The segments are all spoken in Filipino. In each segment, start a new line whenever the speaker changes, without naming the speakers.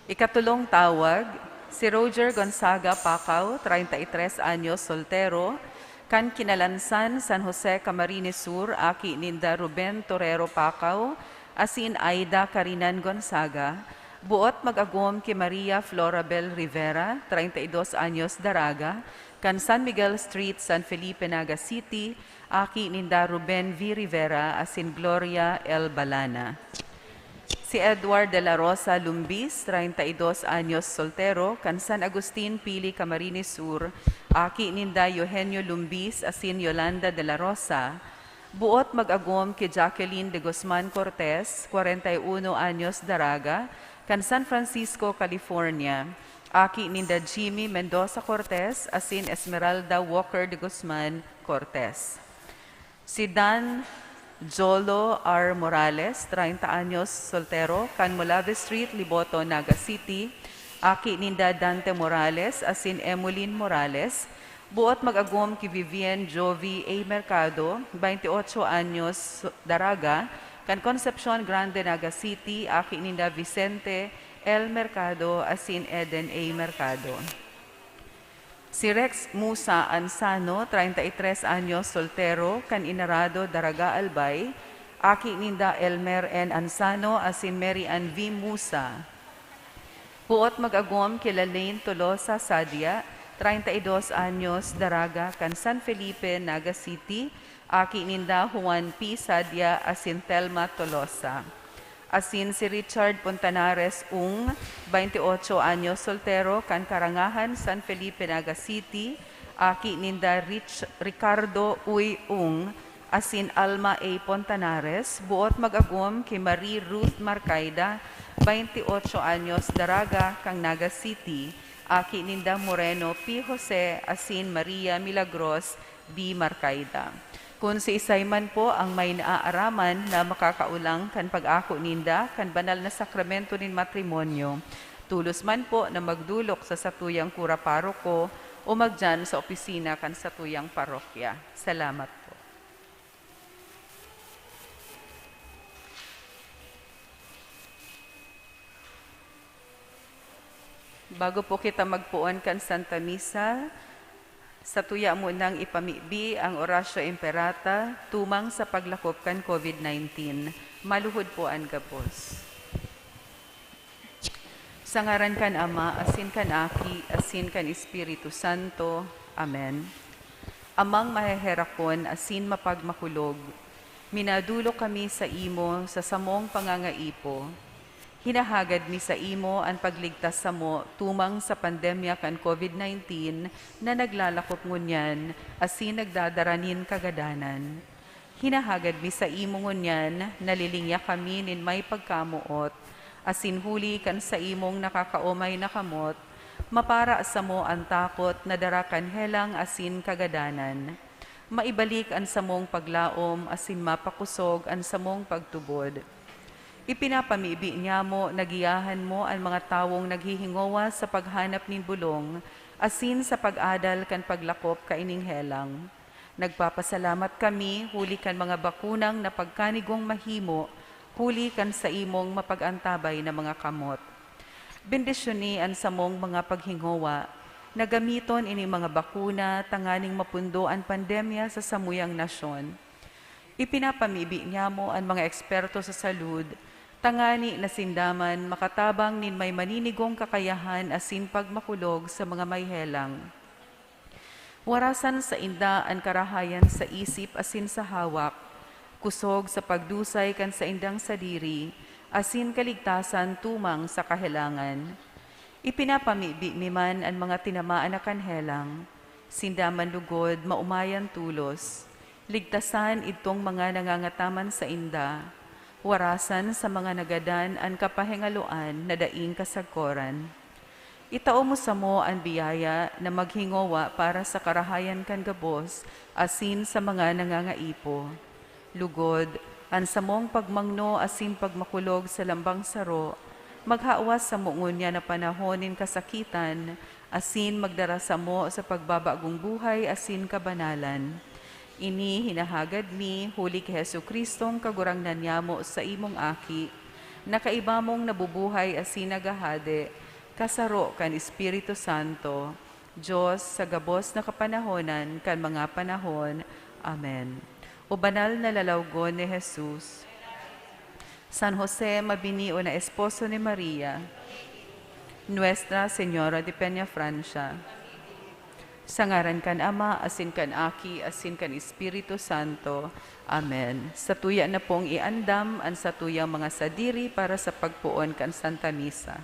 Ikatulong tawag, si Roger Gonzaga Pacao, 33 anyos, soltero, kan Kinalansan, San Jose, Camarines Sur, aki ninda Ruben Torero Pacao, asin Aida Karinan Gonzaga, buot mag-agom ki Maria Florabel Rivera, 32 anyos, Daraga, kan San Miguel Street, San Felipe, Naga City, aki ninda Ruben V. Rivera, asin Gloria L. Balana. Si Edward de la Rosa Lumbis, 32 anyos, soltero, kan San Agustin, Pili, Camarines Sur, aki ninda Eugenio Lumbis, asin Yolanda de la Rosa, buot mag-agom ki Jacqueline de Guzman Cortez, 41 anyos, Daraga, kan San Francisco, California, aki ninda Jimmy Mendoza Cortez, asin Esmeralda Walker de Guzman Cortez. Si Dan Jolo R. Morales, 30 anyos, soltero, kan Molave Street, Liboto, Naga City, aki ninda Dante Morales, asin Emmeline Morales, buot mag-agom ki Vivian Jovi A. Mercado, 28 anyos, Daraga, kan Concepcion Grande, Naga City, aki ninda Vicente L. Mercado, asin Eden A. Mercado. Si Rex Musa Ansano, 33 anyos, soltero, kan Inarado, Daraga, Albay, aki ninda Elmer N. Ansano, asin Mary Ann V. Musa. Buot mag-agom kila Lane Tolosa Sadia, 32 anyos, Daraga, kan San Felipe, Naga City, aki ninda Juan P. Sadia, asin Telma Tolosa. Asin si Richard Pontanares Ung, 28 anyos, soltero, kan Karangahan, San Felipe, Naga City, aki ninda Ricardo Uy Ung, asin Alma A. Pontanares, buot mag-agom ki Marie Ruth Marcaida, 28 anyos, Daraga, kang Naga City, aki ninda Moreno P. Jose, asin Maria Milagros B. Marcaida. Kung si isay man po ang may naaaraman na makakaulang kan pag-ako ninda, kan banal na sakramento nin matrimonyo, tulos man po na magdulok sa satuyang kura paroko o magdyan sa opisina kan satuyang parokya. Salamat po. Bago po kita magpuon kan Santa Misa, sa tuya mo nang ipamibi ang orasyo imperata tumang sa paglakop kan COVID-19. Maluhod po ang gapos. Sa ngaran kan Ama, asin kan Aki, asin kan Espiritu Santo. Amen. Amang maheherakon, asin mapagmakulog, minadulo kami sa imo sa samong pangangaipo. Hinahagad mi sa imo ang pagligtas sa mo tumang sa pandemya kan COVID-19 na naglalakop ngunyan asin nagdadaranin kagadanan. Hinahagad mi sa imo ngunyan nalilinya kami nin may pagkamuot asin huli kan sa imong nakakaumay na kamot mapara sa mo ang takot na darakan helang asin kagadanan. Maibalik ang samong paglaom asin mapakusog ang samong pagtubod. Ipinapamibi niya mo, nagiyahan mo ang mga tawong naghihingowa sa paghanap nin bulong, asin sa pag-adal kan paglakop kaining helang. Nagpapasalamat kami, huli kan mga bakunang na pagkanigong mahimo, huli kan sa imong mapag-antabay na mga kamot. Bendisyoni ang samong mga paghingowa, nagamiton ini mga bakuna, tanganing mapundo ang pandemya sa samuyang nasyon. Ipinapamibi niya mo ang mga eksperto sa salud, tangani na sindaman, makatabang nin may maninigong kakayahan asin pagmakulog sa mga may helang. Warasan sa inda ang karahayan sa isip asin sa hawak, kusog sa pagdusay kan sa indang sadiri, asin kaligtasan tumang sa kahelangan. Ipinapamibi man ang mga tinamaan na kanhelang, sindaman lugod, maumayan tulos, ligtasan itong mga nangangataman sa inda, warasan sa mga nagadan ang kapahingaluan na daing kasagkoran. Itao mo sa mo ang biyaya na maghingowa para sa karahayan kan gabos, asin sa mga nangangaipo. Lugod, ang samong pagmangno asin pagmakulog sa lambang saro, maghawas sa muungon niya na panahonin kasakitan, asin magdara sa mo sa pagbabagong buhay asin kabanalan. Ini hinahagad mi, huli kay Jesu Kristong kagurangnan niya mo sa imong aki, nakaiba mong nabubuhay asin nagahade, kasaro kan Espiritu Santo, Diyos sa gabos na kapanahonan kan mga panahon. Amen. O banal na lalawgon ni Jesus, San Jose, mabinio na esposo ni Maria, Nuestra Señora de Peña Francia, sa ngaran kan Ama, asin kan Aki, asin kan Espiritu Santo. Amen. Sa tuya na pong iandam, ang sa tuyang mga sadiri para sa pagpuon kan Santa Misa.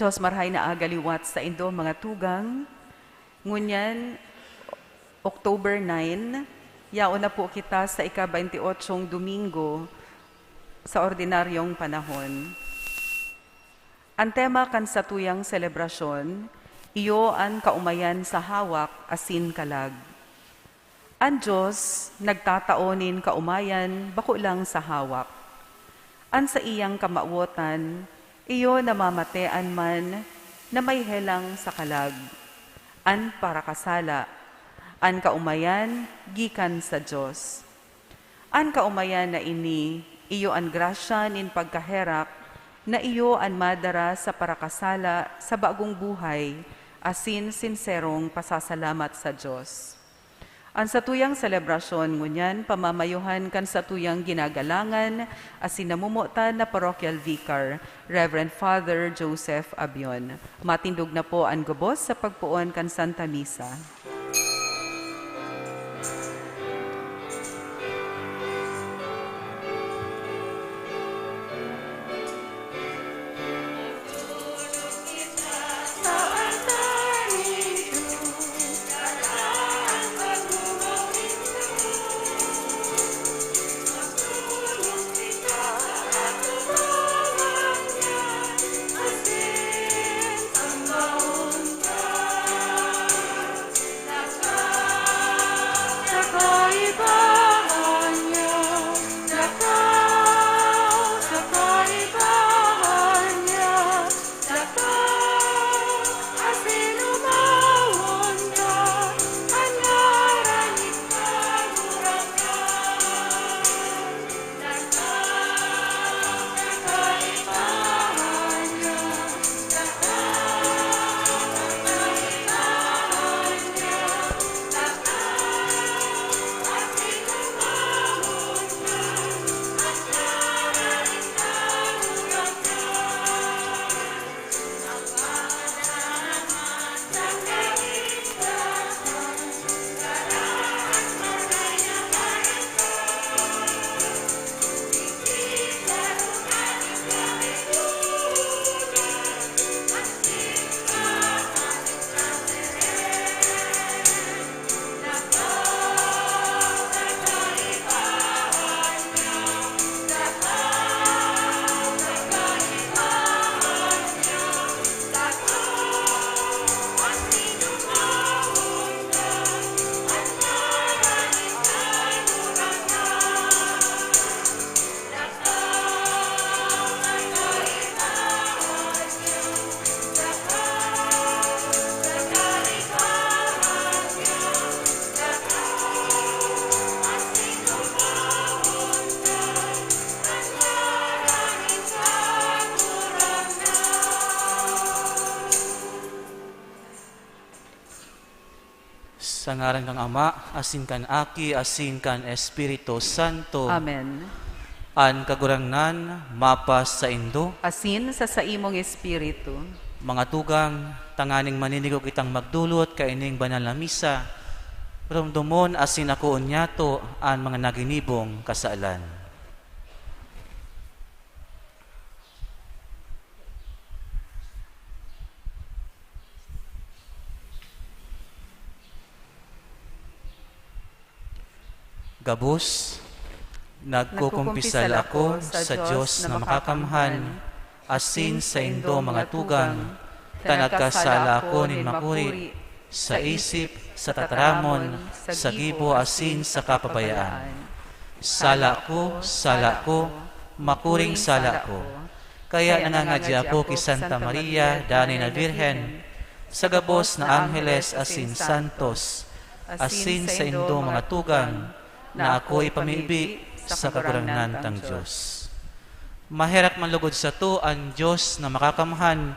Diyos marhay na agaliwat sa indo mga tugang. Ngunyan, October 9, yaon na po kita sa ika-28 Domingo sa ordinaryong panahon. Ang tema kan sa tuyang selebrasyon, iyo ang kaumayan sa hawak asin kalag. Ang Diyos nagtataonin kaumayan bako lang sa hawak. An sa iyang kamauotan, iyo namamatean man na may helang sa kalag. An parakasala, an kaumayan gikan sa Diyos. An kaumayan na ini, iyo an grasya nin pagkaherak, na iyo an madara sa parakasala sa bagong buhay, asin sinserong pasasalamat sa Diyos. Ang satuyang selebrasyon ngunyan pamamayuhan kan satuyang ginagalangan as sinamumutan na parochial vicar, Reverend Father Joseph Abion. Matindog na po ang gubos sa pagpuon kan Santa Misa.
Sa ngaran kang Ama, asin kan Aki, asin kan Espiritu Santo.
Amen.
An kagurangnan, mapas sa Indo.
Asin sa saimong espiritu.
Mga tugang, tanganing maninigo kitang magdulot, kaining banal na misa. Rumdumon asin ako unyato, an mga naginibong kasaalan. Gabos, nagkukumpisal ako sa Diyos na makakamhan, asin sa Indo mga tugang, tanagkasala ako nin makuri, sa isip, sa tataramon, sa gibo asin sa kapabayaan. Sala ko, makuring sala ko. Kaya nangangadya ako kay Santa Maria, Dani na Virhen, sa gabos na Angeles asin Santos, asin sa Indo mga tugang, na ako'y pamibig sa kagurangnan tang Diyos. Maherak manlugod sa to ang Diyos na makakamhan,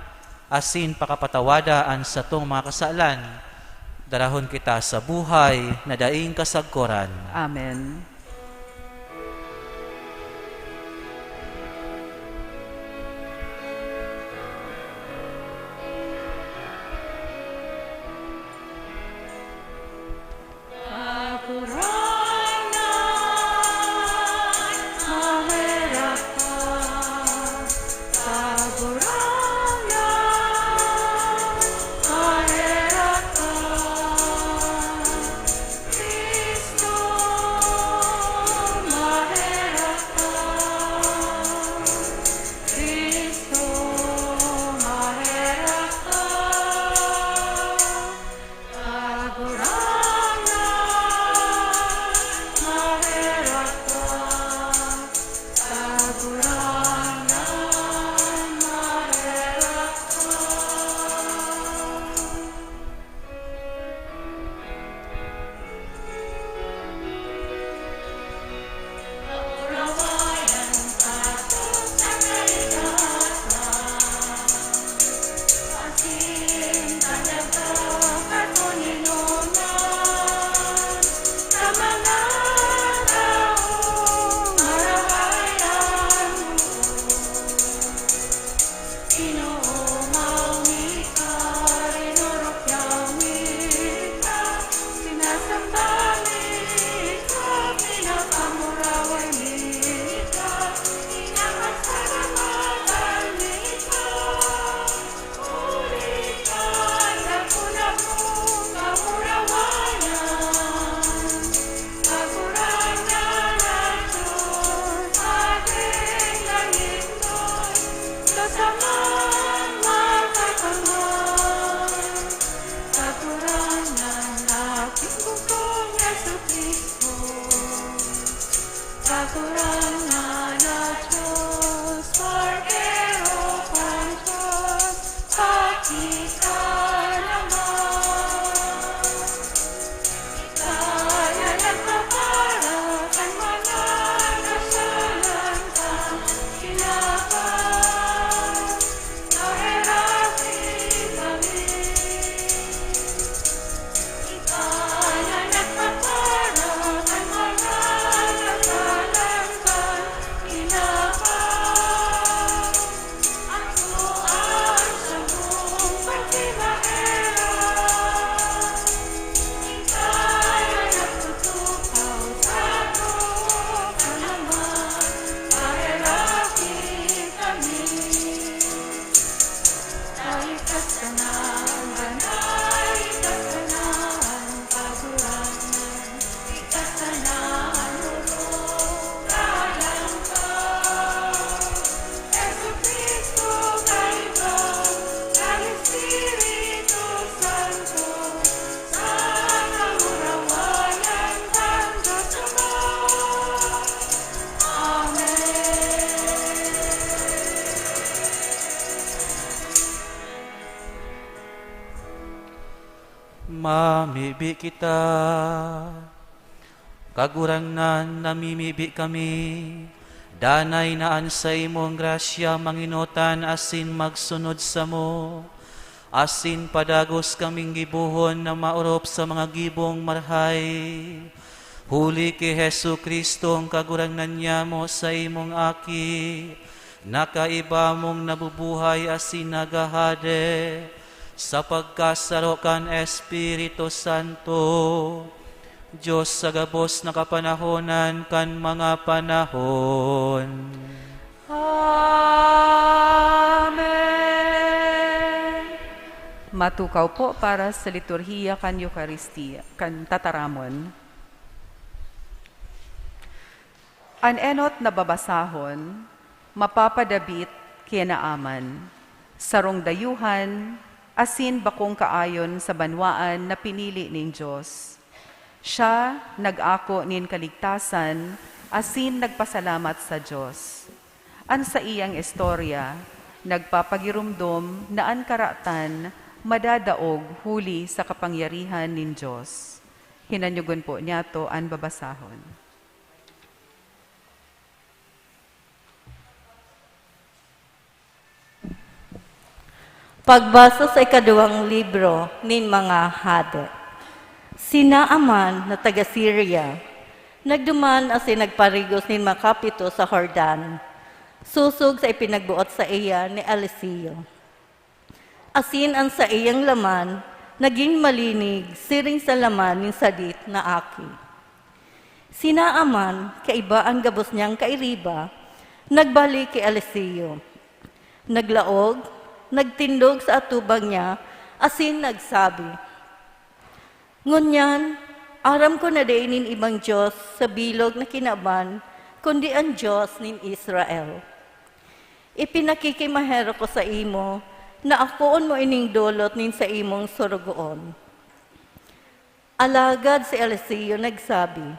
asin pakapatawadaan sa tong mga kasalan, darahon kita sa buhay na daing kasagkoran.
Amen.
Kristo
mamibi kita. Kagurangnan namimibi kami, danay naan sa imong grasya manginutan asin magsunod sa mo. Asin padagos kaming gibuhon na maurop sa mga gibong marhay. Huli kay Hesu Kristong kagurangnan niya mo sa imong aki, nakaiba mong nabubuhay asin nagahade, sa pagkasaro kan Espiritu Santo, Diyos sa gabos na kapanahonan kan mga panahon.
Amen. Matukaw po para sa liturhiya kan Eucharistia, kan tataramon. An enot na babasahon, mapapadabit kinaaman, sarong dayuhan, asin bakong kaayon sa banwaan na pinili ning Diyos. Siya nag-ako nin kaligtasan, asin nagpasalamat sa Diyos. An sa iyang istorya, nagpapagirumdom na an karatan, madadaog huli sa kapangyarihan nin Diyos. Hinanyugon po niya to an babasahon.
Pagbasa sa ikaduwang libro nin mga hade. Sina Aman na taga Syria, nagduman asin nagparigos nin makapito sa Jordan, susog sa ipinagbuot sa iya ni Eliseo. Asin ang sa iyang laman, naging malinig, siring sa laman nin sadit na aki. Sina Aman, kaiba ang gabos niyang kairiba, nagbalik kay Eliseo. Naglaog, nagtindog sa atubang niya, asin nagsabi, "Ngunyan, aram ko na dainin ibang Diyos sa bilog na kinaban, kundi ang Diyos nin Israel. Ipinakikimahero ko sa imo, na akoon mo ining dolot nin sa imong surugoon." Alagad si Eliseo nagsabi,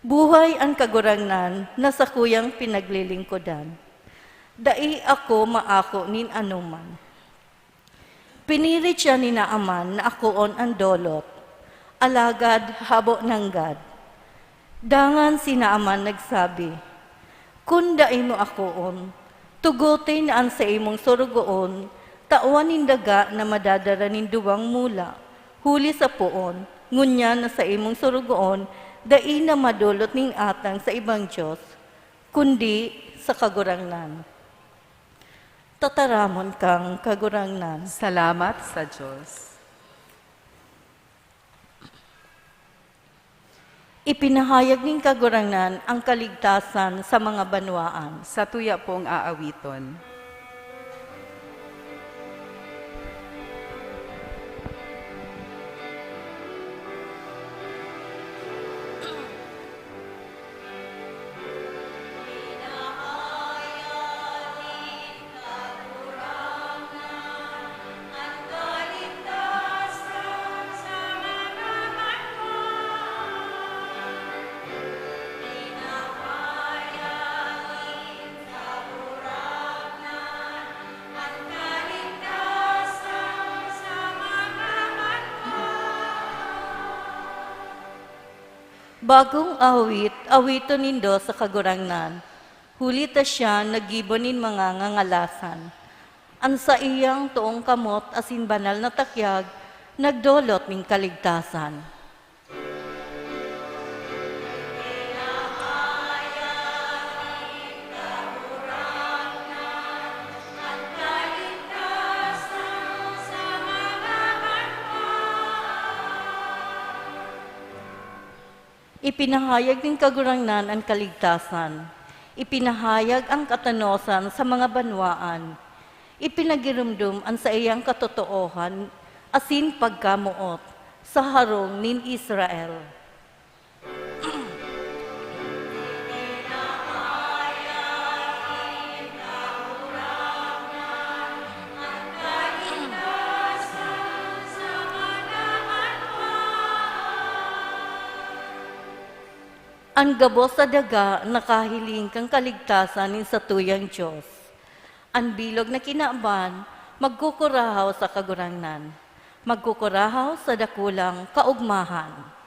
"Buhay ang kagurangnan na sa kuyang pinaglilingkodan. Dai ako maako nin anuman." Pinilit siya ni Naaman na akoon ang dolot. Alagad habo ng Gad. Dangan si Naaman nagsabi, "Kun dai mo akoon, tugutin na ang sa imong surugoon, tawan nin daga na madadara nin duwang mula, huli sa puon, ngunya na sa imong surugoon, dai na madulot ning atang sa ibang Diyos, kundi sa kagurangnan." Tataramon kang kagurangnan.
Salamat sa Diyos.
Ipinahayag ning kagurangnan ang kaligtasan sa mga banwaan.
Sa tuya pong aawiton.
Bagong awit, awiton nindo sa kagurangnan. Huli ta siya nagibonin mga ngangalasan. Ang sa iyang tuong kamot asin banal na takyag, nagdolot ning kaligtasan. Ipinahayag ng kagurangnan ang kaligtasan. Ipinahayag ang katanosan sa mga banwaan. Ipinagirumdum ang sa iyang katotoohan, asin pagkamuot, sa harong nin Israel. Ang gabos sa daga nakahiling kang kaligtasan nin sa tuyang Diyos. Ang bilog na kinaaban, magkukurahaw sa kagurangnan. magkukurahaw sa dakulang kaugmahan.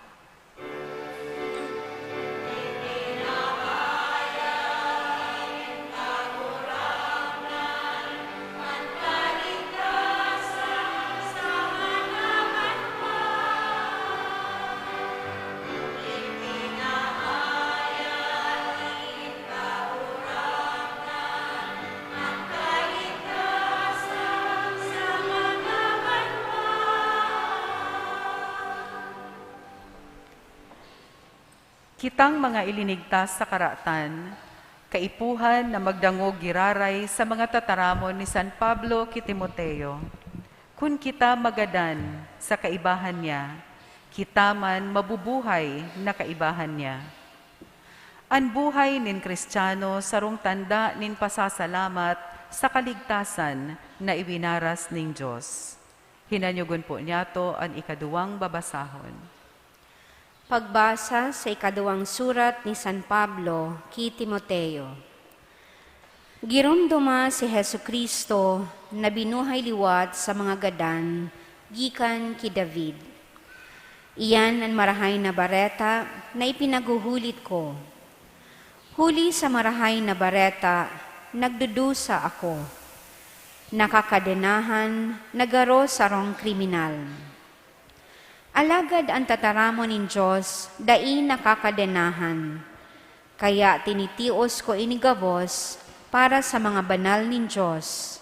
Kitang mga ilinigtas sa karatan, kaipuhan na magdangog giraray sa mga tataramon ni San Pablo ki Timoteo. Kun kita magadan sa kaibahan niya, kita man mabubuhay na kaibahan niya. An buhay nin Kristiyano sarong tanda nin pasasalamat sa kaligtasan na ibinaras ning Diyos. Hinanyugon po niya to ang ikaduwang babasahon.
Pagbasa sa ikaduwang surat ni San Pablo kay Timoteo. Girumduma si Hesu Kristo na binuhay liwat sa mga gadan, gikan ki David. Iyan ang marahay na bareta na ipinaguhulit ko. Huli sa marahay na bareta, nagdudusa ako. Nakakadenahan, nagaro sa rong kriminal. Alagad ang tataramon nin Diyos, dai nakakadenahan. Kaya tinitios ko inigabos para sa mga banal nin Diyos.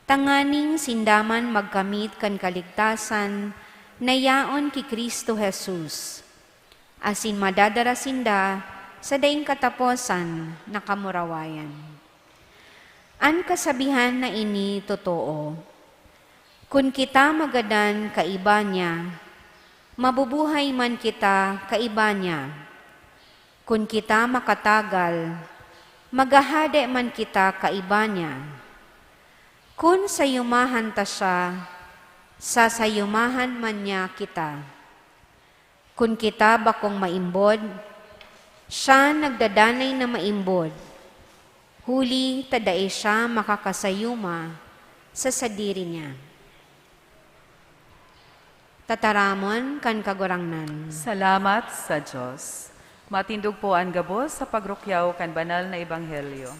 Tanganing sindaman magkamit kan kaligtasan, na yaon ki Kristo Jesus. Asin madadara sinda sa daing kataposan na kamurawayan. An kasabihan na ini totoo. Kun kita magadan kaiba niya, mabubuhay man kita kaiba niya. Kun kita makatagal, magahade man kita kaiba niya. Kun sayumahan ta siya, sasayumahan man niya kita. Kun kita bakong maimbod, siya nagdadanay na maimbod. Huli tadae siya makakasayuma sa sadiri niya. Tataramon kan kagurangnan.
Salamat sa Diyos. Matindog po ang gabos sa pagrukyaw kan banal na ebanghelyo.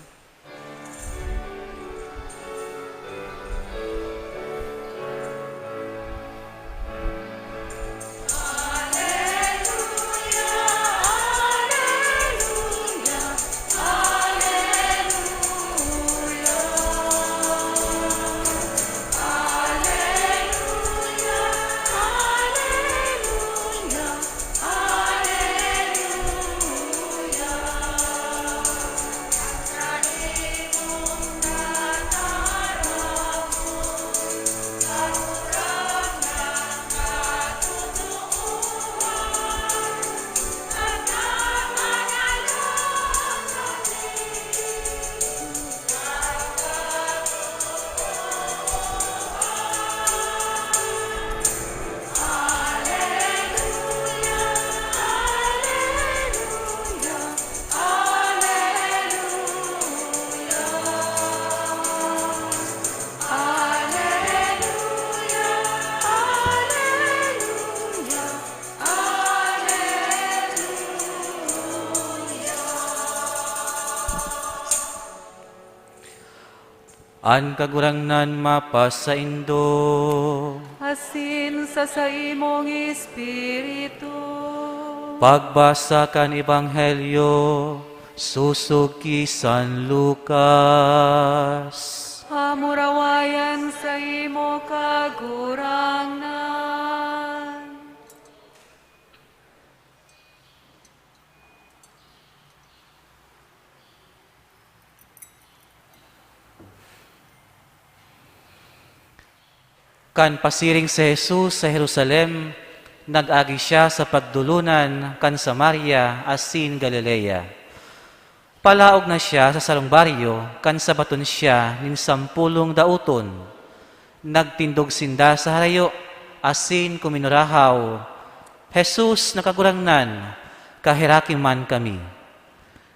An kagurangnan mapasaindo.
Asin sa imong Espiritu.
Pagbasa kan Ebanghelyo, susuki San Lucas.
Hamurawayan sa imo kagurangnan.
Kan pasiring si Jesus sa Jerusalem, nag-agi siya sa pagdulunan kan Samaria asin Galilea. Palaog na siya sa sarong baryo, kan sabaton siya nin 10 dauton. Nagtindog sinda sa harayo, asin kuminurahaw, Jesus nakagurangnan, kahiraki man kami.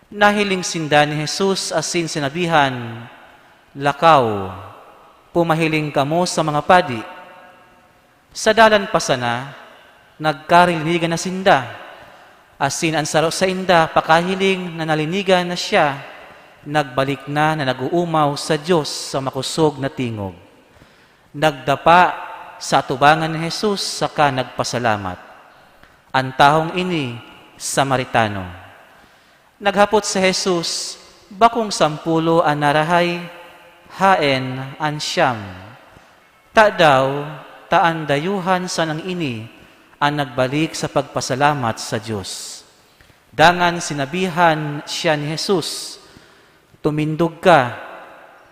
Nahiling sinda ni Jesus asin sinabihan, lakaw, pumahiling kamo sa mga padi. Sa dalan pa sana, nagkarilinigan na sinda. Asin ang saro sa inda, pakahiling na nalinigan na siya, nagbalik na naguumaw sa Diyos sa makusog na tingog. Nagdapa sa atubangan ni Jesus, saka nagpasalamat. Ang tahong ini, Samaritano. Naghapot sa Jesus, bakong 10 ang narahay, haen ang siyam. Ta daw, taan dayuhan sa nang ini, ang nagbalik sa pagpasalamat sa Diyos. Dangan sinabihan siya ni Jesus, tumindog ka,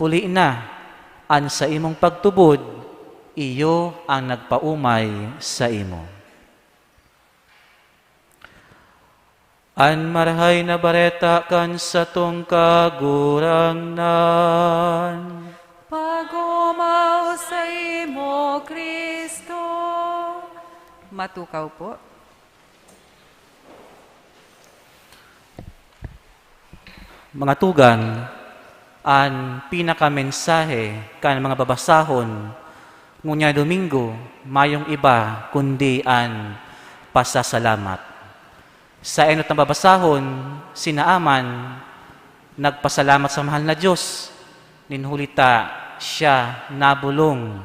puli na, an sa imong pagtubod, iyo ang nagpaumay sa imo. An marahay na bareta kan sa tong kagurangnan.
Pagumaw sa imo, Kristo. Matukaw po.
Mga tugang, ang pinakamensahe kan mga babasahon ngunya Domingo, mayong iba kundi ang pasasalamat. Sa enot na babasahon, sinaaman, nagpasalamat sa mahal na Diyos. Ninhulita siya nabulong,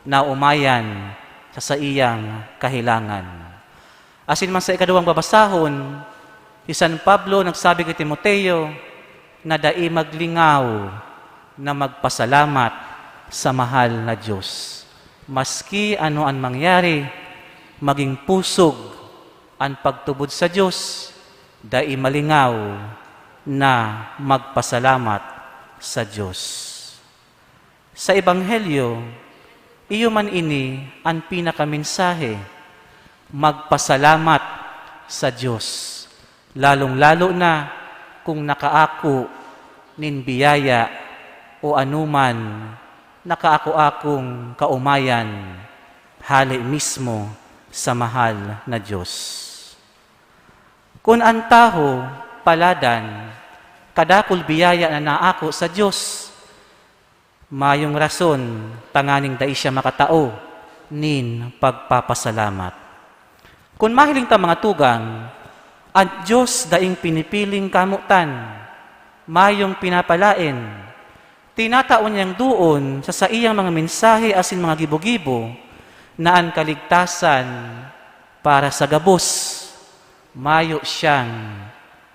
na umayan sa iyang kahilangan. Asin man sa ikadawang babasahon, si San Pablo nagsabi kay Timoteo na dai maglingaw na magpasalamat sa mahal na Diyos. Maski ano ang mangyari, maging pusog ang pagtubod sa Diyos, dai malingaw na magpasalamat sa Diyos. Sa Ebanghelyo, iyo man ini ang pinakamensahe, magpasalamat sa Diyos. Lalong-lalo na kung nakaako nin biyaya o anuman nakaako-akong kaumayan, hali mismo sa mahal na Diyos. Kung ang taho paladan, kadakul biyaya na naako sa Diyos, mayong rason, tanganing dai siya makatao, nin pagpapasalamat. Kung mahiling ta mga tugang, ang Diyos daing pinipiling kamutan, mayong pinapalain, tinataon niyang doon sa iyang mga mensahe asin mga gibo-gibo, na ang kaligtasan para sa gabos, mayo siyang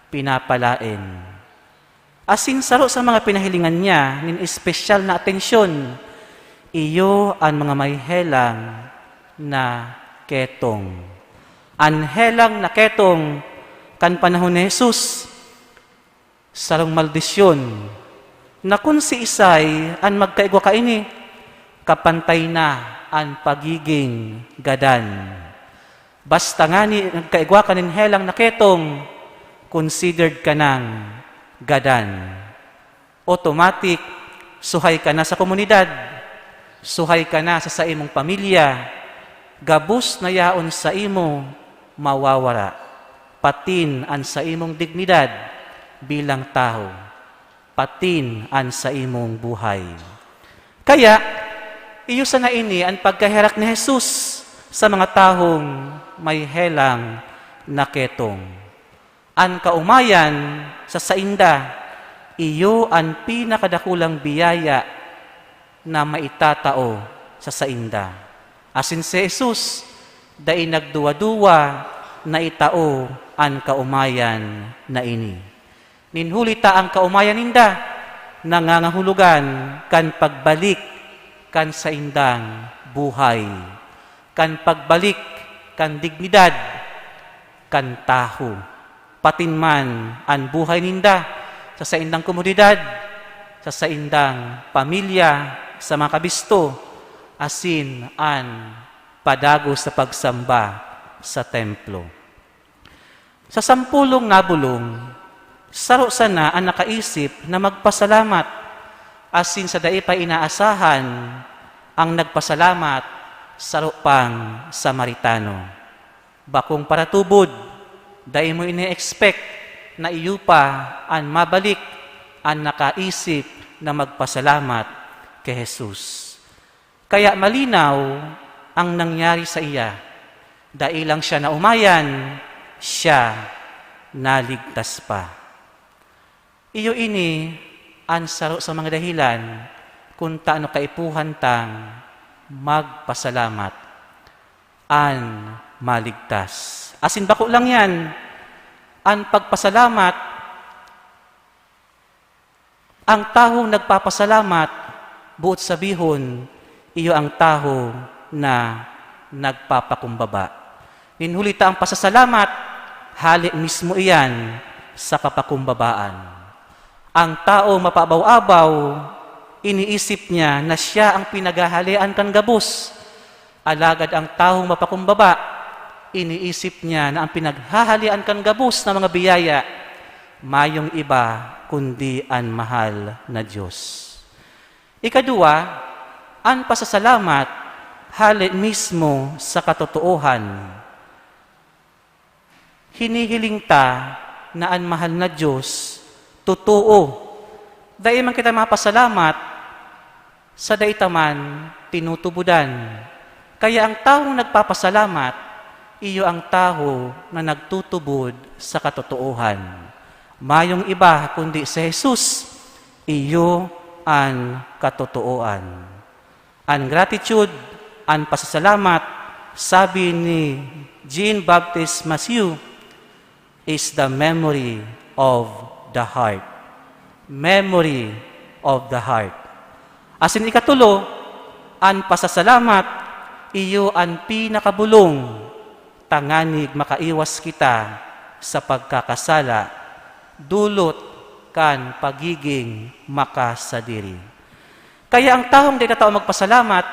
pinapalain. Asin saro sa mga pinahilingan niya, nin espesyal na atensyon, iyo ang mga may helang na ketong. Ang helang na ketong, kan panahon ni Jesus, sarong maldisyon, na kung si Isay ang magkaigwa kaini, kapantay na ang pagiging gadan. Basta nga ni nagkaigwa ka nin helang na ketong, considered ka ng gadan. Automatic, suhay ka na sa komunidad, suhay ka na sa imong pamilya, gabus na yaon sa imo, mawawara. Patin ang sa imong dignidad bilang tao, patin ang sa imong buhay. Kaya, iyo sa naini ang pagkaherak ni Jesus sa mga tahong may helang na ketong. Ang kaumayan sa sainda, iyo ang pinakadakulang biyaya na maitatao sa sainda. Asin si Jesus, dai nagduwa-duwa na itao ang kaumayan na ini. Ninhulita ang kaumayan ninda, nangangahulugan kan pagbalik kan saindang buhay, kan pagbalik kan dignidad, kan taho. Patinman ang buhay ninda sa saindang komunidad, sa saindang pamilya, sa mga kabisto, asin ang padago sa pagsamba sa templo. Sa 10 nabulong, saro sana ang nakaisip na magpasalamat, asin sa dai pa inaasahan ang nagpasalamat, saro pang Samaritano. Bakong paratubod, dahil mo ine-expect na iyo pa ang mabalik ang nakaisip na magpasalamat kay Jesus. Kaya malinaw ang nangyari sa iya. Dailang siya na umayan, siya naligtas pa. Iyo ini ang saro sa mga dahilan kung taano kaipuhan tang magpasalamat an maligtas. Asin bako lang yan, ang pagpasalamat, ang tahong nagpapasalamat, buot sabihon, iyo ang taho na nagpapakumbaba. Ninhulita ang pasasalamat, hali mismo iyan sa kapakumbabaan. Ang tao mapabaw-abaw, iniisip niya na siya ang pinaghahalian kan gabos. Alagad ang taong mapakumbaba, iniisip niya na ang pinaghahalian kan gabos na mga biyaya, mayong iba kundi ang mahal na Diyos. Ikadua, ang pasasalamat, hali mismo sa katotoohan. Hinihiling ta na ang mahal na Diyos, totoo. Dahil man kita mapasalamat, sa daitaman tinutubudan. Kaya ang taong nagpapasalamat, iyo ang taho na nagtutubod sa katotoohan. Mayong iba kundi si Jesus, iyo ang katotooan. Ang gratitude, ang pasasalamat, sabi ni Jean-Baptiste Massieu, is the memory of the heart. Memory of the heart. Asin ikatulo, ang pasasalamat, iyo ang pinakabulong, tanganig makaiwas kita sa pagkakasala, dulot kan pagiging makasadiri. Kaya ang tahong di katao magpasalamat,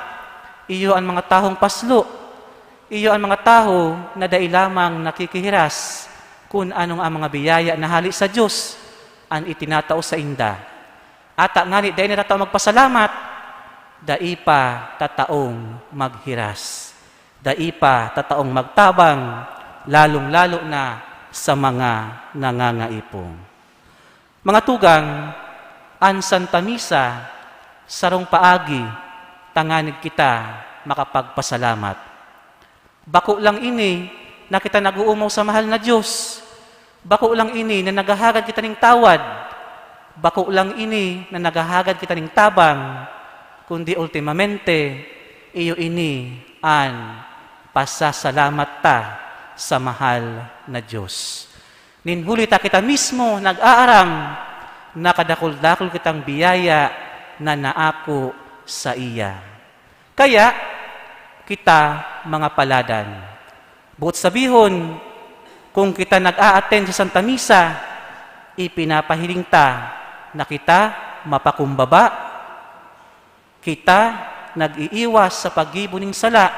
iyo ang mga tahong paslo, iyo ang mga taho na dai lamang nakikihiras kung anong ang mga biyaya na hali sa Diyos ang itinatao sa inda. Ata ngani dahil na tatao magpasalamat, dai pa tataong maghiras. Dai pa tataong magtabang, lalong-lalo na sa mga nangangaipong. Mga tugang, ang Santa Misa, sarong paagi, tanganig kita makapagpasalamat. Bako lang ini na kita nag-uumaw sa mahal na Diyos. Bako lang ini na naghahagad kita ning tawad. Bako lang ini na naghahagad kita ning tabang. Kundi ultimamente, iyo ini ang pasasalamat ta sa mahal na Diyos. Ninhulita kita mismo nag-aaram na kadakol-dakol kitang biyaya na naako sa iya. Kaya, kita mga paladan. Buot sabihon, kung kita nag-a-attend sa Santa Misa, ipinapahiling ta na kita mapakumbaba, kita nag-iiwas sa paggibo ning sala,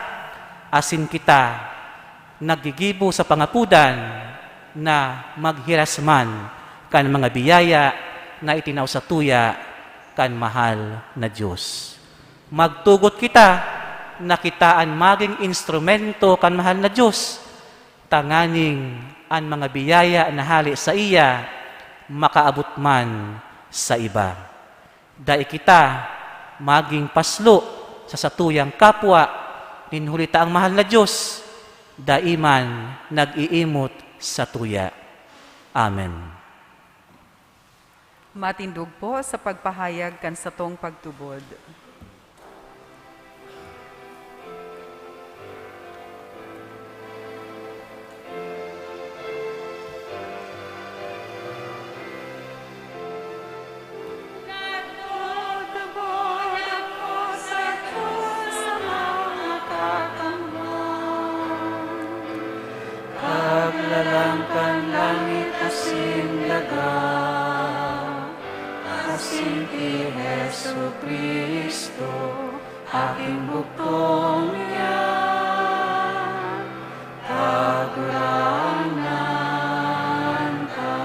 asin kita nagigibo sa pangapudan na maghirasman kan mga biyaya na itinaw sa tuya kan mahal na Diyos. Magtugot kita na kitaan maging instrumento kan mahal na Diyos, tanganing ang mga biyaya na hali sa iya, makaabot man sa iba. Dahil kita maging paslo sa satuyang kapwa, ninhulita ang mahal na Diyos, daiman nag-iimot sa tuya. Amen.
Matindog po sa pagpahayag kan satong pagtubod.
Paglalangkan langit asin daga, asin ti Jesu Kristo, aking buktong niya, paguranan ka.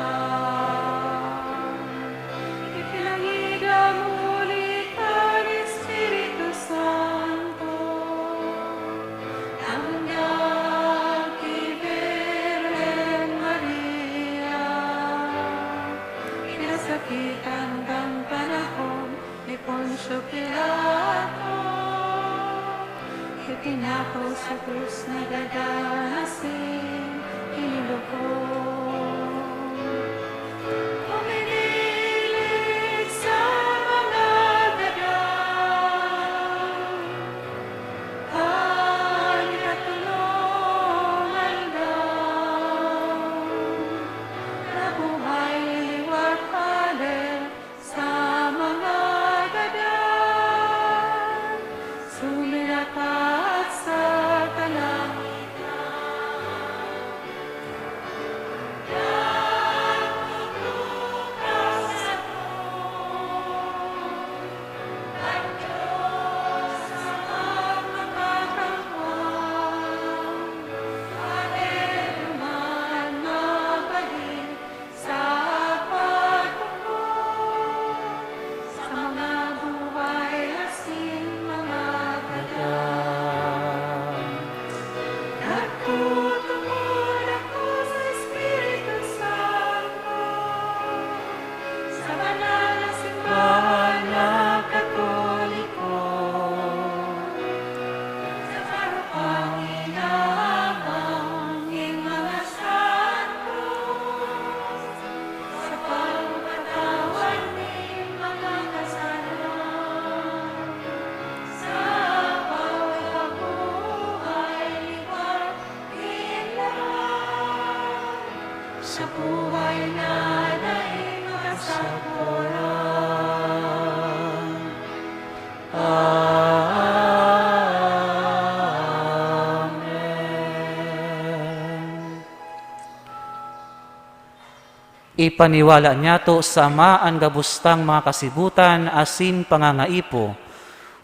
Ipinangida muli ka ni Espiritu Santo, ang sakitan kang panahon ni Poncio Pilato,
Tinako sa krus na gaganasin, inilugod. Uminilig sa mga gadang, katulungan daw. Nabuhay liwat halin sa mga gadang, sumilakat sa sa buhay na naimasapuran. Amen.
Ipaniwala niya to sa Ama ang gabustang mga kasibutan asin pangangaipo.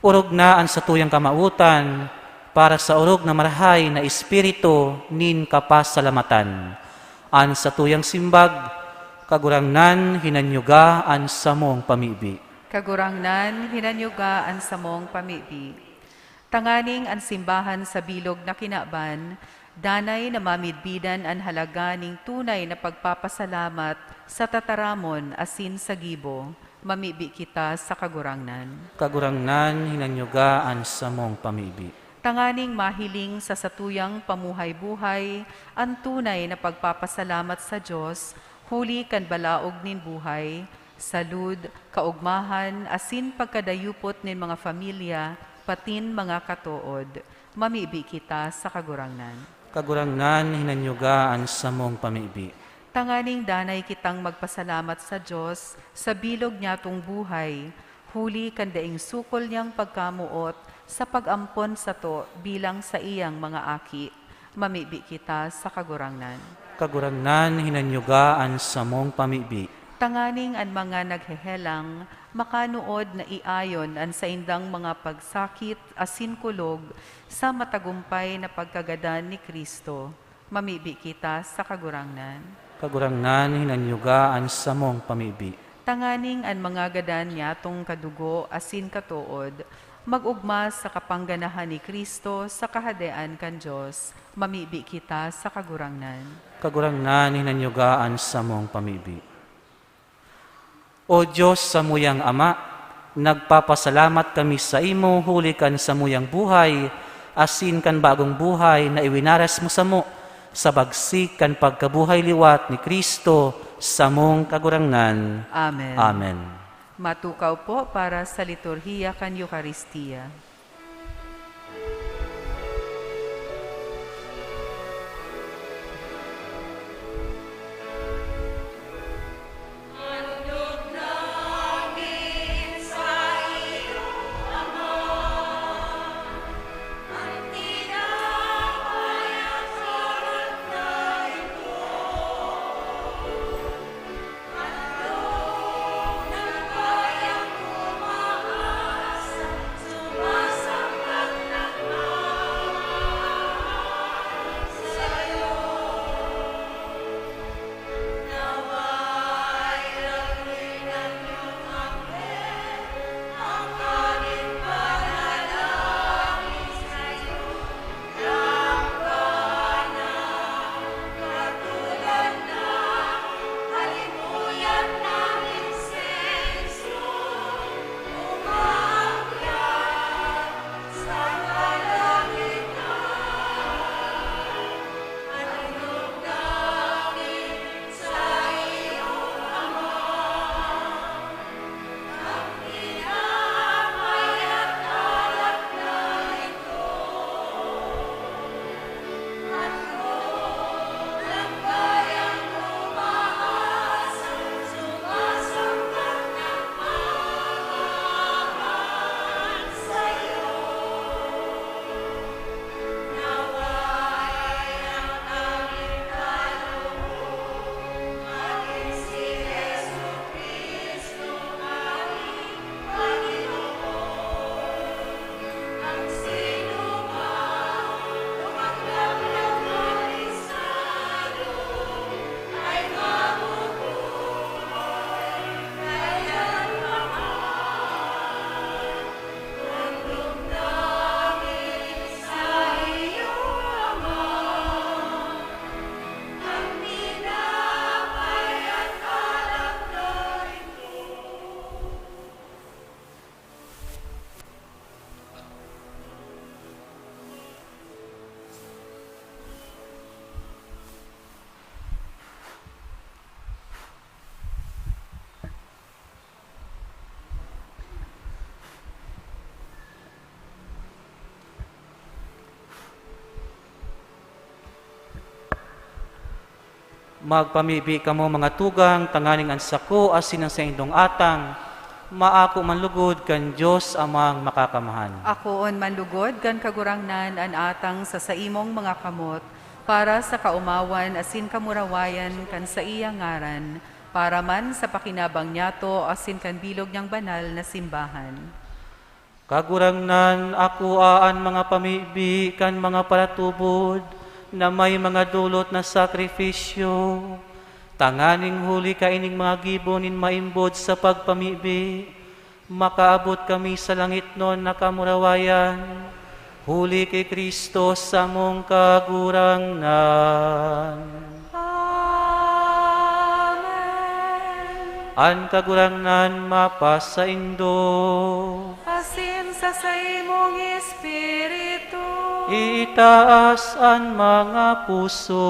Urog na ang satuyang kamautan para sa urog na marahay na espiritu nin kapasalamatan. An satuyang simbag, kagurangnan hinanyuga an samong pamibi.
Kagurangnan, hinanyuga ang samong pamibi. Tanganing ang simbahan sa bilog na kinaban, danay na mamidbidan ang halaga ning tunay na pagpapasalamat sa tataramon asin sa gibo. Mamibi kita sa kagurangnan.
Kagurangnan hinanyuga an samong pamibi.
Tanganing mahiling sa satuyang pamuhay-buhay, ang tunay na pagpapasalamat sa Diyos, huli kan balaog nin buhay, salud, kaugmahan, asin pagkadayupot nin mga familia, patin mga katuod. Mamibi kita sa kagurangnan.
Kagurangnan hinanyuga an samong pamibi.
Tanganing danay kitang magpasalamat sa Diyos, sa bilog niya tong buhay, huli kan daing sukol niyang pagkamuot, sa pag-ampon sa to bilang sa iyang mga aki, mamibi kita sa kagurangnan.
Kagurangnan hinanyuga an samong pamibi.
Tanganing ang mga naghehelang, makanuod na iayon ang sa indang mga pagsakit asin kulog sa matagumpay na pagkagadan ni Kristo, mamibi kita sa kagurangnan.
Kagurangnan hinanyuga an samong pamibi.
Tanganing ang mga gadan niya tong kadugo asin katuod, mag-ugma sa kapangganahan ni Kristo sa kahadean kan Diyos, mamibi kita sa kagurangnan.
Kagurangnan hinanyugaan sa mong pamibi. O Diyos sa muyang Ama, nagpapasalamat kami sa imo, huli kan sa muyang buhay, asin kan bagong buhay na iwinaras mo sa mo, sa bagsik kan pagkabuhay liwat ni Kristo sa mong kagurangnan.
Amen.
Amen.
Matukaw po para sa liturhiya kan Eucharistia.
Magpamibi kamo mga tugang, tanganing ansako, asin ang sa indong atang, maako manlugod kan Diyos amang makakamahan.
Akoon manlugod kan kagurangnan an atang sa saimong mga kamot, para sa kaumawan asin kamurawayan kan sa iyang ngaran, para man sa pakinabang niyato asin kan bilog niyang banal na simbahan.
Kagurangnan ako aan mga pamibi kan mga palatubod, na may mga dulot na sakripisyo, tanganing huli kaining mga gibonin maimbod sa pagpamibi, makaabot kami sa langit nun na kamurawayan, huli kay Kristo sa mong kagurangnan.
Amen.
An kagurangnan mapasa indo,
Asin sa saimong espiritu,
itaas ang mga puso.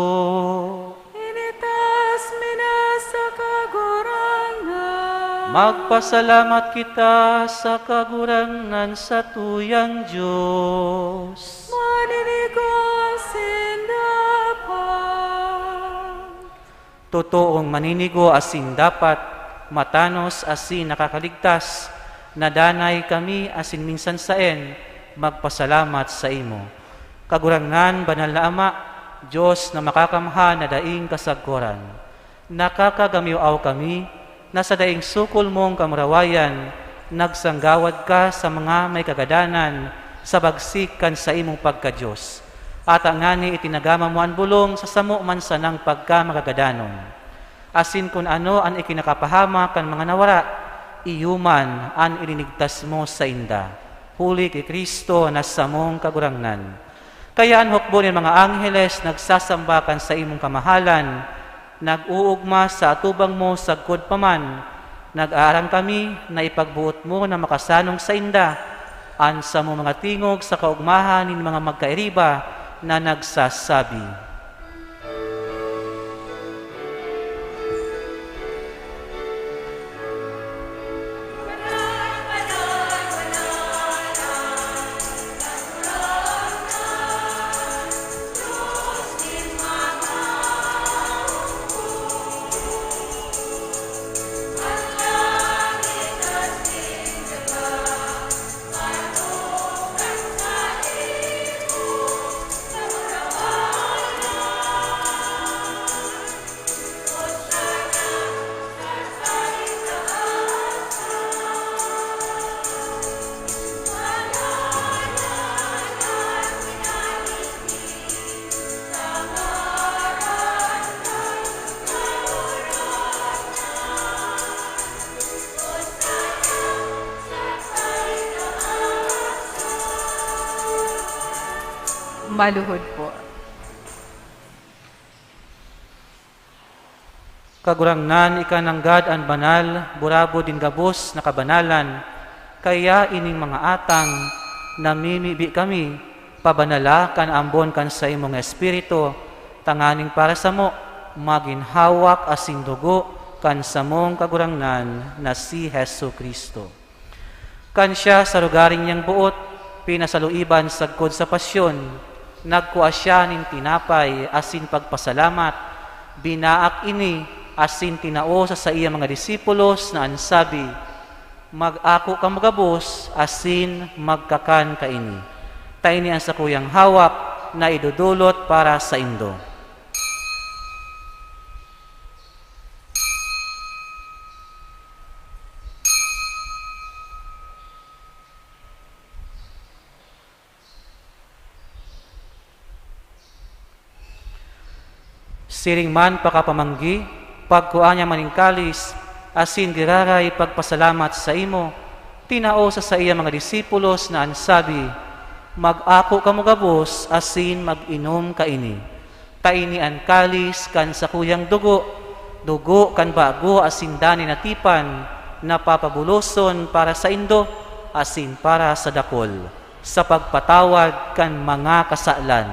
initas mina sa kagurangan.
Magpasalamat kita sa kagurangnan sa tuyang Diyos.
Maninigo sindapan.
Totoong maninigo asin dapat, matanos asin nakakaligtas, nadanay kami asin minsan saen, magpasalamat sa imo. Kagurangnan, banal na Ama, Diyos na makakamha na daing kasagkuran. Nakakagamiwaw kami, na sa daing sukol mong kamurawayan, nagsanggawad ka sa mga may kagadanan, sa bagsikan sa imong pagka-Diyos. At ang ngani itinagama mo ang bulong sa samo man sa nang pagkamakagadanon. Asin kun ano ang ikinakapahama kan mga nawara, iyuman ang ilinigtas mo sa inda. Huli kay Kristo na sa mong kagurangnan. Kaya ang hukbo ng mga angheles nagsasambakan sa imong kamahalan, nag-uugma sa atubang mo sagkod paman, nag-aarang kami na ipagbuot mo na makasanong sa inda, ansa mo mga tingog sa kaugmahan ng mga magkairiba na nagsasabi.
Maluhod po.
Kagurangnan ikananggad ang banal, burabo din gabos na kabanalan, kaya ining mga atang, namimibi kami, pabanala kan ambon kan sa imong espiritu, tanganing para sa mo, maginhawak asin dugo, kan sa mong kagurangnan na si Hesu Kristo. Kan siya sa lugaring niyang buot, pinasaluiban sagkod sa pasyon, nagkuha siya nin tinapay asin pagpasalamat, binaak ini asin tinao sa iya mga disipulos na ansabi, mag-ako ka magabos asin magkakan ka ini. Taini ang sakuyang hawak na idudulot para sa indo. Siring man pakapamanggi, pagkuha niya maningkalis, asin giraray pagpasalamat sa imo, tinao sa iya mga disipulos na ansabi, mag-ako ka mogabos, asin mag-inom ka ini. Taini ang kalis kan sa kuyang dugo, dugo kan bago asin dani natipan, napapabuloson para sa indo, asin para sa dakol, sa pagpatawad kan mga kasalan.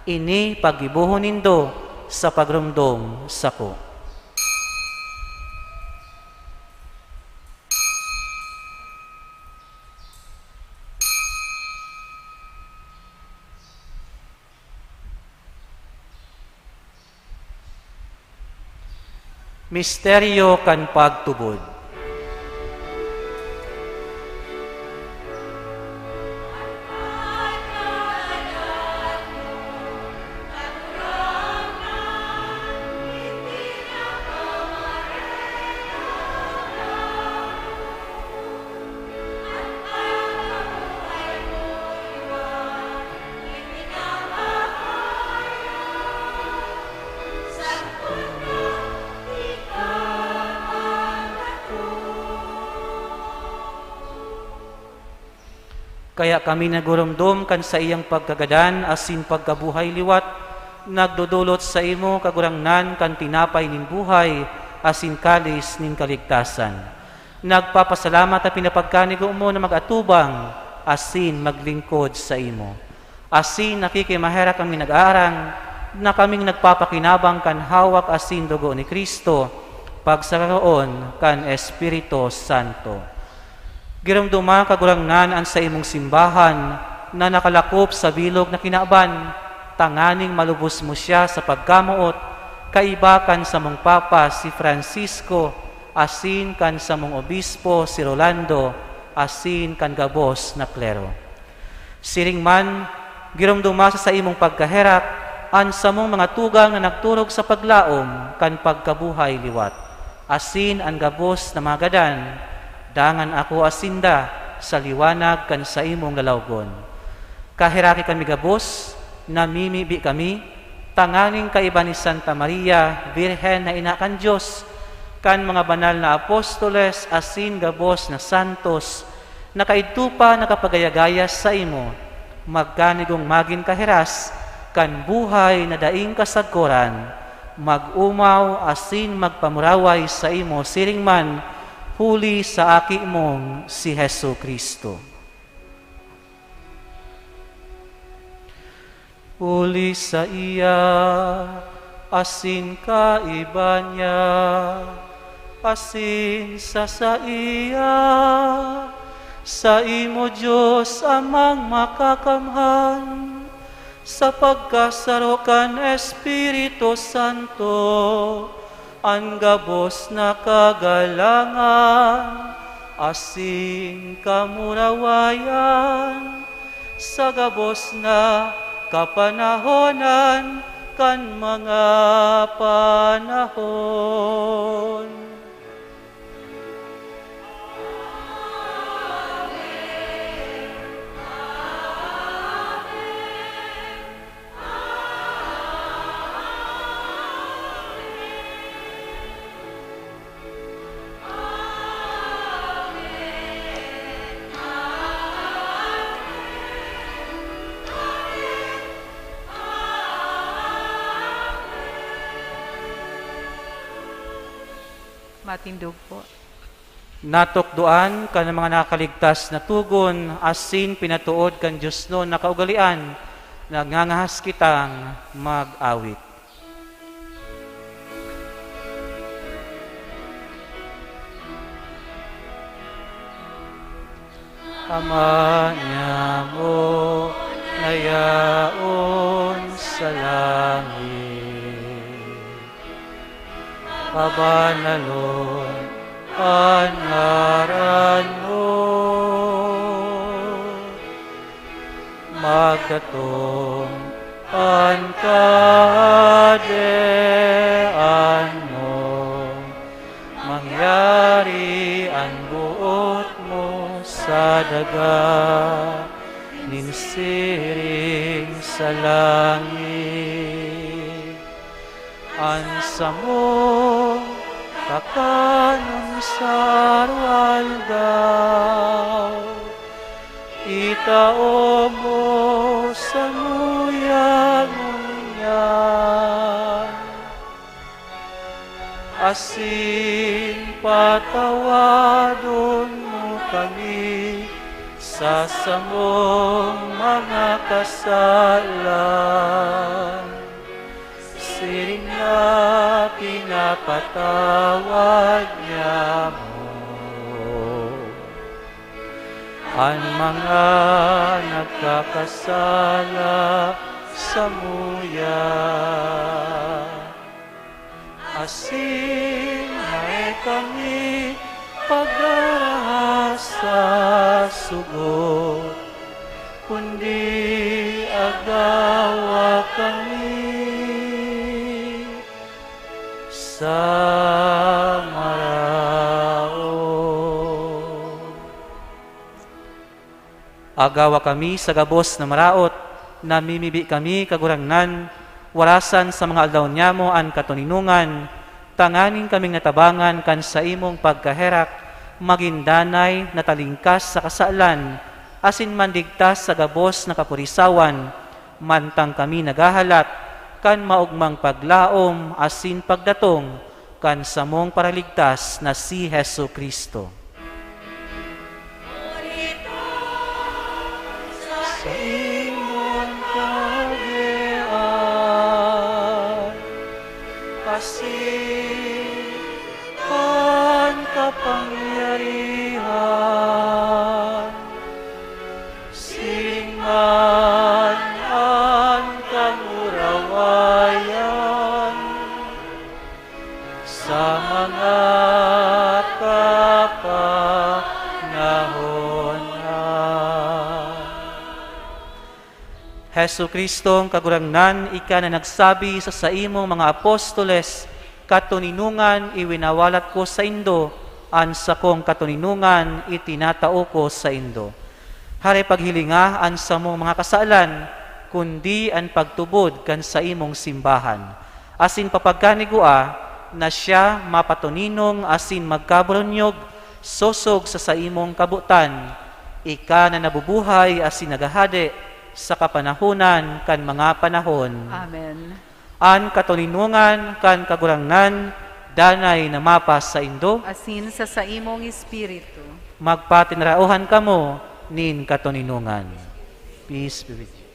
Ini pagibuhon nindo, sa pagrumdom sako. Misteryo kan pagtubod. Kaya kami nagurumdum kan sa iyang pagkagadan asin pagkabuhay liwat, nagdudulot sa imo kagurangnan kan tinapay nin buhay asin kalis nin kaligtasan. Nagpapasalamat at pinapagkanigo mo na magatubang asin maglingkod sa imo. Asin nakikimahera kami nag-aarang na kaming nagpapakinabang kan hawak asin dugo ni Kristo pagsakaroon kan Espiritu Santo. Giramduma kagurangnan ang sa imong simbahan na nakalakop sa bilog na kinaaban, tanganing malubos mo siya sa pagkamuot, kaibakan sa mong Papa si Francisco, asin kan sa mong Obispo si Rolando, asin kan gabos na klero. Siring man, giramduma sa imong pagkaherak, an sa mong mga tugang na nagturog sa paglaom kan pagkabuhay liwat, asin ang gabos na mga gadan, dangan ako asinda sa liwanag kan sa imong lalawgon. Kahiraki kami gabos, namimibi kami, tanganing kaiba ni Santa Maria, Birhen na ina kan Diyos, kan mga banal na apostoles, asin gabos na santos, na kaidtupa nakapagayagayas sa imo, magkanigong magin kahiras, kan buhay na daing kasagkoran, mag-umaw asin magpamuraway sa imo siring man, huli sa aki mong si Hesu Kristo. Huli sa iya, asin kaiba niya, asin sa iya, sa imo Diyos amang makakamhan, sa pagkasarokan Espiritu Santo, ang gabos na kagalangan, asin kamurawayan, sa gabos na kapanahonan, kan mga panahon.
Matindog po.
Natukduan ka ng mga nakaligtas na tugon, asin pinatuod kan Diyos no nakaugalian, nagngangahas kitang mag-awit. Ama niya mo, nayaon sa langit, pabanalon ang ngaran mo, magdatong ang kahadean mo, mangyari ang buot mo sa daga, ninsiring sa langit. Ansa mo kakanong sarwaldaw, itao mo sa muyangunyan, asin patawadon mo kami sa samong mga kasalan, siring na pinapatawad niya mo ang mga nagkakasala sa muya, asin ay kami pagdarahas sa sugot, kundi agawa kami sa maraot. Agawa kami sa gabos na maraot, namimibi kami kagurangnan, warasan sa mga aldaw niya mo an katuninungan, tanganing kaming natabangan kan sa imong pagkaherak, magindanay na talingkas sa kasalan, asin mandigtas sa gabos na kapurisawan, mantang kami nagahalat, kan maugmang paglaom, asin pagdatong, kan samong paraligtas na si Hesu Kristo. Sa imong kagian, pasipan kapangyarihan, singan ang kamurawayan, sa mga kapanahonan. Hesu Kristong kagurangnan, ika na nagsabi sa imong mga apostoles, katuninungan iwinawalat ko sa indo, an sa kong katuninungan itinatao ko sa indo. Hari paghilinga an sa mong mga kasalan, kundi an pagtubod kan sa imong simbahan. Asin papagkanigua, na siya mapatuninong asin magkaburonyog, sosog sa imong kabutan, ika na nabubuhay asin nagahade, sa kapanahunan kan mga panahon.
Amen.
An katuninungan kan kagurangnan, danay na mapas sa indo,
Asin sa imong espiritu.
magpatinrauhan kamo nin katuninungan. Peace be with you.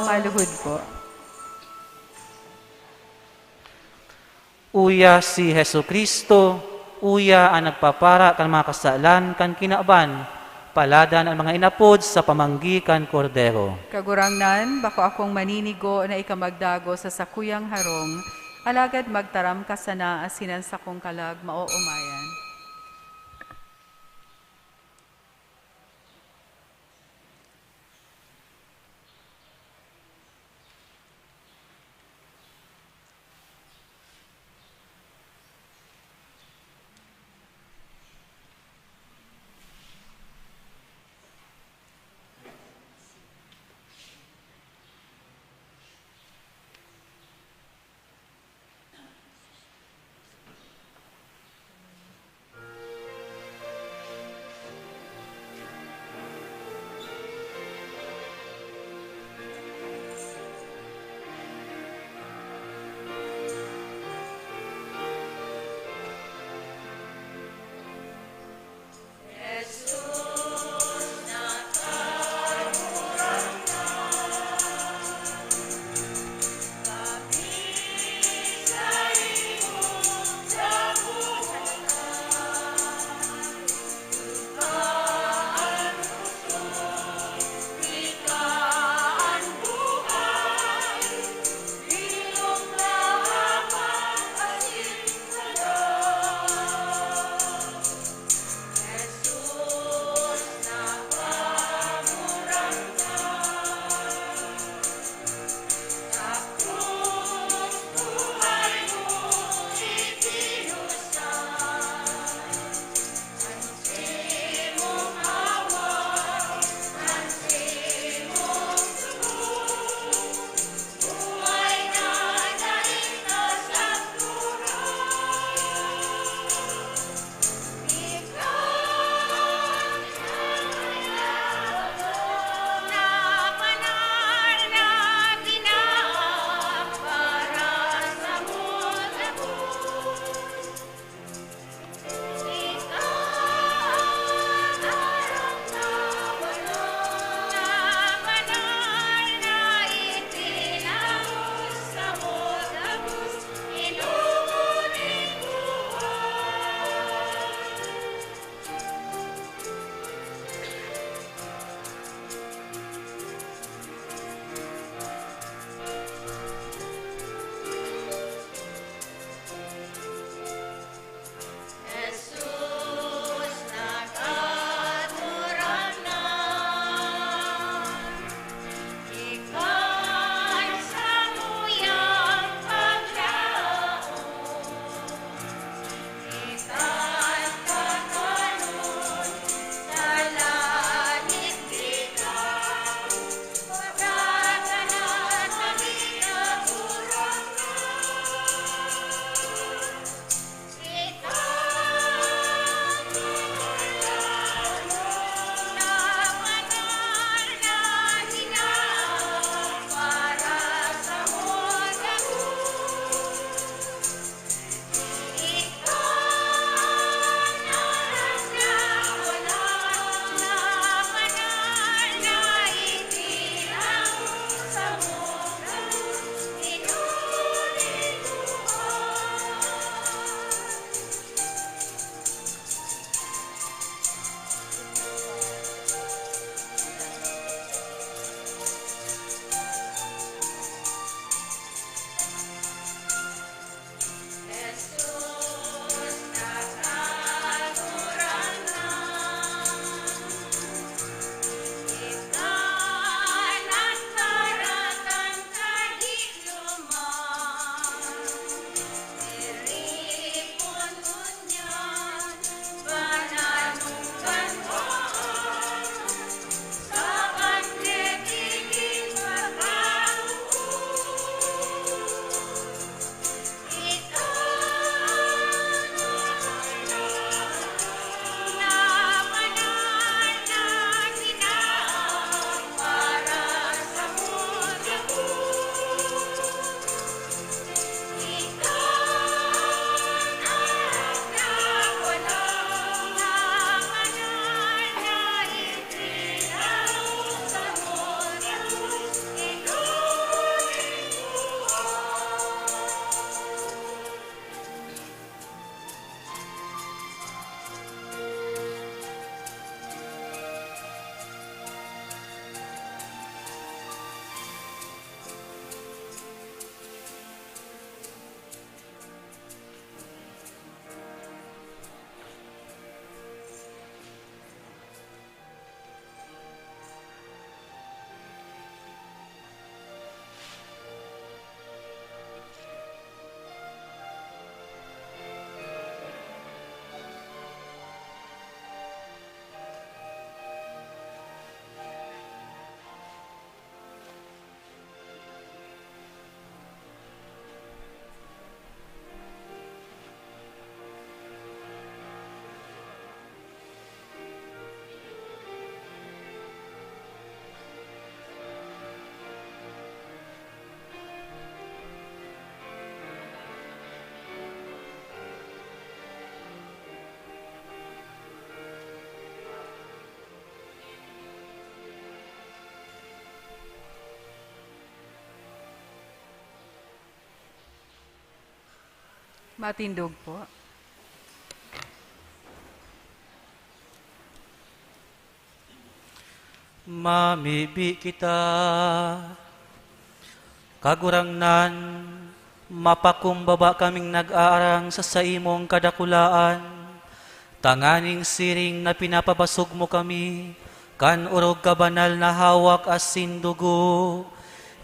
Maluhod po.
Uya si Hesu Kristo, uya ang nagpapara kan mga kasalan kan kinaaban, paladan ang mga inapod sa pamanggi kan kordero.
Kagurangnan, bako akong maninigo na ikamagdago sa sakuyang harong, alagad magtaram ka sana asinan sa kong kalag mauumayan. Matindog po.
Mamibi kita, kagurangnan, mapakumbaba kaming nag-aarang sa saimong kadakulaan, tanganing siring na pinapabasog mo kami, kan urog kabanal na hawak asin dugo,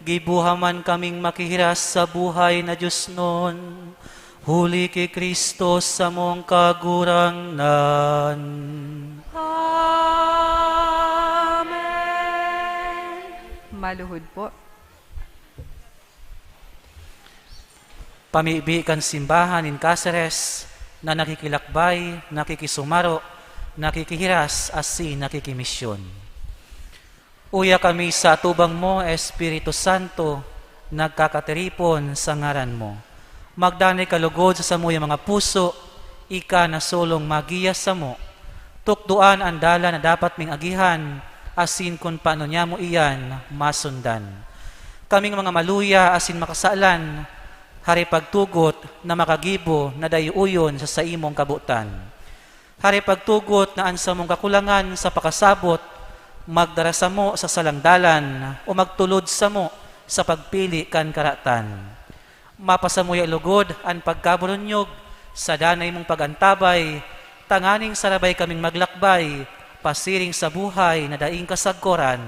gibuhaman kaming makihiras sa buhay na Diyos nun, huli kay Kristo sa mong kagurangnan.
Amen. Maluhod po.
Pamibi kan simbahan in Cáceres na nakikilakbay, nakikisumaro, nakikihiras, asin nakikimisyon. Uya kami sa tubang mo, Espiritu Santo, nagkakateripon sa ngaran mo. Magdanay kalugod sa samuya mga puso, ika na solong magiya sa mo. Tukduan ang dala na dapat ming agihan, asin kung paano niya mo iyan masundan. Kaming mga maluya, asin makasalan, hari pagtugot na makagibo na dayuyon sa saimong kabutan. Hari pagtugot na ansa mong kakulangan sa pakasabot, magdarasa mo sa salangdalan o magtulod sa mo sa pagpili kan karatan. Mapasamuya lugod ang pagkaburunyog sa danay mong pagantabay, tanganing sarabay kaming maglakbay, pasiring sa buhay na daing kasagkoran,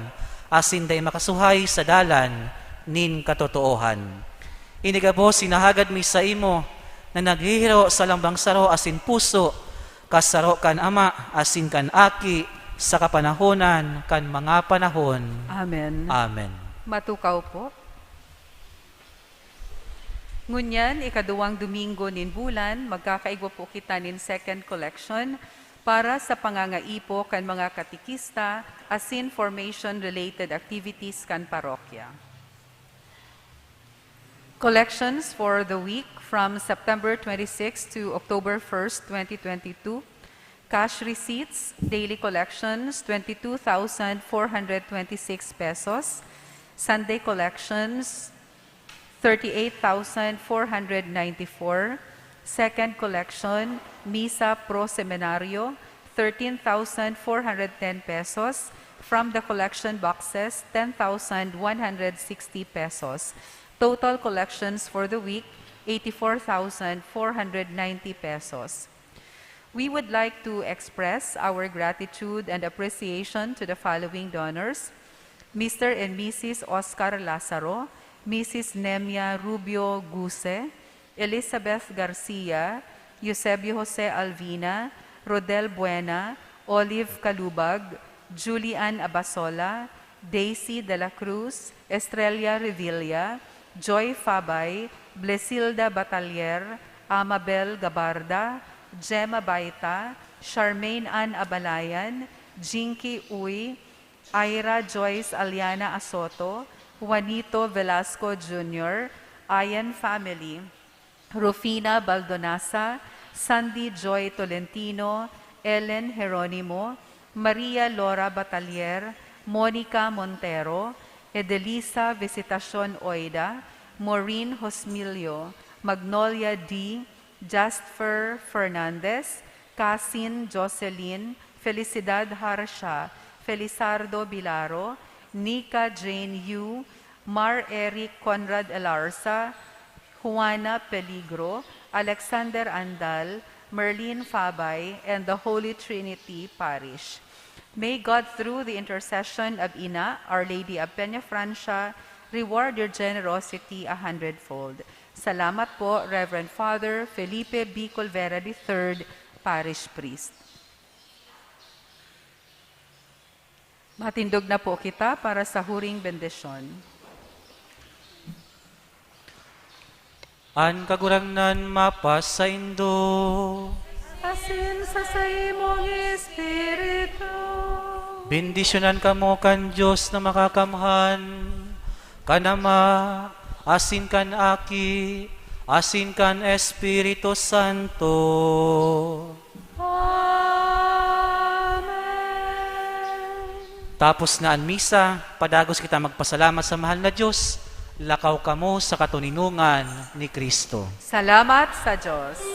asin day makasuhay sa dalan, nin katotoohan. Inigabo sinahagad mi sa imo, na naghihiro sa lambang saro asin puso, kasaro kan ama asin kan aki, sa kapanahonan kan mga panahon.
Amen.
Amen.
Matukaw po. Ngunyan, ikaduwang Domingo nin bulan, magkakaigwa po kita nin second collection para sa pangangaipo kan mga katikista asin formation-related activities kan parokya. Collections for the week from September 26 to October 1st, 2022. Cash receipts, daily collections, 22,426 pesos. Sunday collections, 38,494. Second collection, Misa Pro Seminario, 13,410 pesos. From the collection boxes, 10,160 pesos. Total collections for the week, 84,490 pesos. We would like to express our gratitude and appreciation to the following donors: Mr. and Mrs. Oscar Lazaro, Mrs. Nemia Rubio Guse, Elizabeth Garcia, Eusebio Jose Alvina, Rodel Buena, Olive Calubag, Julian Abasola, Daisy de la Cruz, Estrella Revilla, Joy Fabay, Blesilda Batalier, Amabel Gabarda, Gemma Baita, Charmaine Ann Abalayan, Jinky Uy, Ira Joyce Aliana Asoto, Juanito Velasco Jr., Ayan Family, Rufina Baldonasa, Sandy Joy Tolentino, Ellen Jeronimo, Maria Laura Batalier, Monica Montero, Edelisa Visitacion Oida, Maureen Hosmilio, Magnolia D., Jasper Fernandez, Casin Jocelyn, Felicidad Harsha, Felizardo Bilaro, Nika Jane Yu, Mar Eric Conrad Elarza, Juana Peligro, Alexander Andal, Merlin Fabay, and the Holy Trinity Parish. May God, through the intercession of Ina, Our Lady of Peña Francia, reward your generosity 100-fold. Salamat po, Reverend Father Felipe B. Colvera III, Parish Priest. Matindog na po kita para sa huring bendisyon.
An kagurangnan mapas sa indo.
Asin sa imong Espiritu.
Bendisyonan kamo kan Diyos na makakamhan, kanama, asin kan aki, asin kan Espiritu Santo.
Amen.
Tapos na ang misa, padagos kita magpasalamat sa mahal na Diyos, lakaw kamo sa katuninungan ni Kristo.
Salamat sa Diyos.